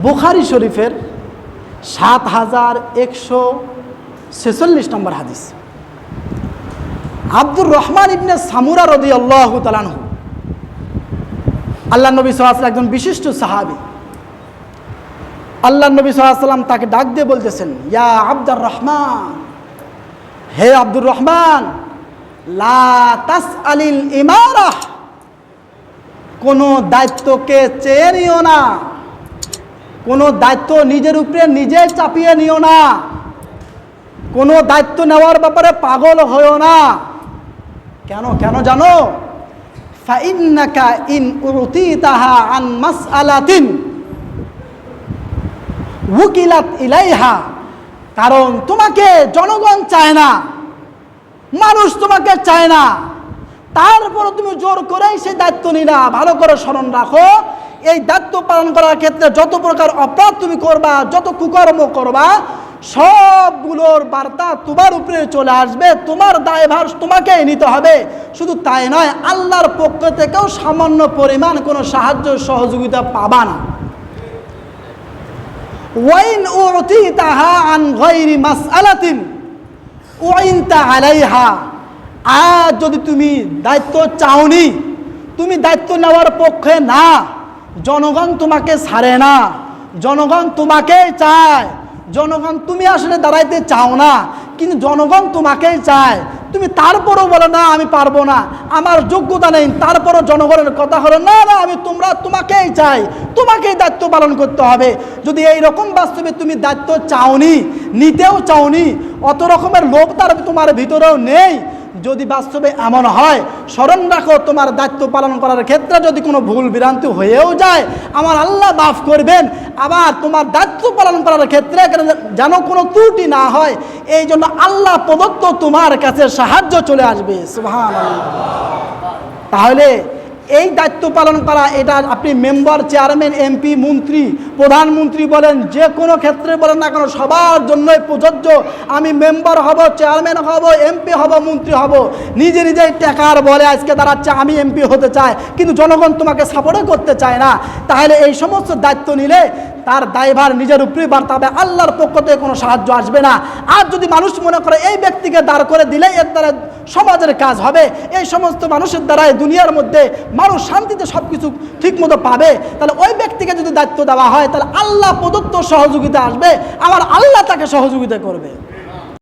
বুখারী শরীফের ৭১৪৬ নম্বর হাদিস। আব্দুর রহমান ইবনে সামুরা রাদিয়াল্লাহু তাআলা আনহু, আল্লাহ নবী সাল্লাল্লাহু আলাইহি ওয়াসাল্লাম একজন বিশিষ্ট সাহাবী। আল্লাহ নবী সাল্লাল্লাহু আলাইহি ওয়াসাল্লাম তাকে ডাক দিয়ে বলতেছেন, ইয়া আব্দুর রহমান, হে আব্দুর রহমান, লা তাসআলিল ইমারাহ, কোনো দায়িত্বকে চেয়ে নিও না, কোনো দায়িত্ব নিজের উপরে নিজে চাপিয়ে নিও না, কোনো দায়িত্ব নেওয়ার ব্যাপারে পাগল হয়েও না। কেন কেন জানো? ফাইন্নাকা ইন উতিতাহা আন মাসআলাতিন উকিলাত ইলাইহা, কারণ তোমাকে জনগণ চায় না, মানুষ তোমাকে চায় না, তারপর তুমি জোর করেই সেই দায়িত্ব নিলা। ভালো করে স্মরণ রাখো, এই দায়িত্ব পালন করার ক্ষেত্রে যত প্রকার অপরাধ তুমি করবা, যত কুকর্ম করবা, সবগুলোর বার্তা তোমার উপরে চলে আসবে, তোমার দায়ভার তোমাকেই নিতে হবে। শুধু তাই নয়, আল্লাহর পক্ষ থেকেও সামান্য পরিমাণ কোনো সাহায্য সহযোগিতা পাবা না। ওয়াইন উতিতাহা আন গায়রি মাসআলাতিন উইনতা আলাইহা, আর যদি তুমি দায়িত্ব চাওনি, তুমি দায়িত্ব নেওয়ার পক্ষে না, জনগণ তোমাকে ছাড়ে না, জনগণ তোমাকেই চায়, জনগণ তুমি আসলে দাঁড়াইতে চাও না, কিন্তু জনগণ তোমাকেই চায়, তুমি তারপরও বলো না আমি পারবো না, আমার যোগ্যতা নেই, তারপরও জনগণের কথা হলো না না আমি তোমাকেই চাই, তোমাকেই দায়িত্ব পালন করতে হবে। যদি এই রকম বাস্তবে তুমি দায়িত্ব চাওনি, নিতেও চাওনি, অত রকমের লোভ তার তোমার ভিতরেও নেই, যদি বাস্তবে এমন হয়, স্মরণ রাখো তোমার দায়িত্ব পালন করার ক্ষেত্রে যদি কোনো ভুল ভ্রান্তি হয়েও যায়, আমার আল্লাহ মাফ করবেন। আবার তোমার দায়িত্ব পালন করার ক্ষেত্রে যেন কোনো ত্রুটি না হয়, এই জন্য আল্লাহ প্রদত্ত তোমার কাছে সাহায্য চলে আসবে। সুবহানাল্লাহ। তাহলে এই দায়িত্ব পালন করা, এটা আপনি মেম্বার, চেয়ারম্যান, এমপি, মন্ত্রী, প্রধানমন্ত্রী বলেন, যে কোনো ক্ষেত্রে বলেন না কেন, সবার জন্যই প্রযোজ্য। আমি মেম্বার হব, চেয়ারম্যান হব, এমপি হব, মন্ত্রী হব, নিজে নিজেই টাকার বলে আজকে দাঁড়াচ্ছে আমি এমপি হতে চাই, কিন্তু জনগণ তোমাকে সাপোর্টও করতে চায় না। তাহলে এই সমস্ত দায়িত্ব নিলে তার দায়ভার নিজের উপরেই বাড়তে হবে, আল্লাহর পক্ষ থেকে কোনো সাহায্য আসবে না। আর যদি মানুষ মনে করে এই ব্যক্তিকে দাঁড় করে দিলে এর দ্বারা সমাজের কাজ হবে, এই সমস্ত মানুষের দ্বারাই দুনিয়ার মধ্যে মানুষ শান্তিতে সব কিছু ঠিক মতো পাবে, তাহলে ওই ব্যক্তিকে যদি দায়িত্ব দেওয়া হয়, তাহলে আল্লাহ প্রদত্ত সহযোগিতা আসবে, আমার আল্লাহ তাকে সহযোগিতা করবে।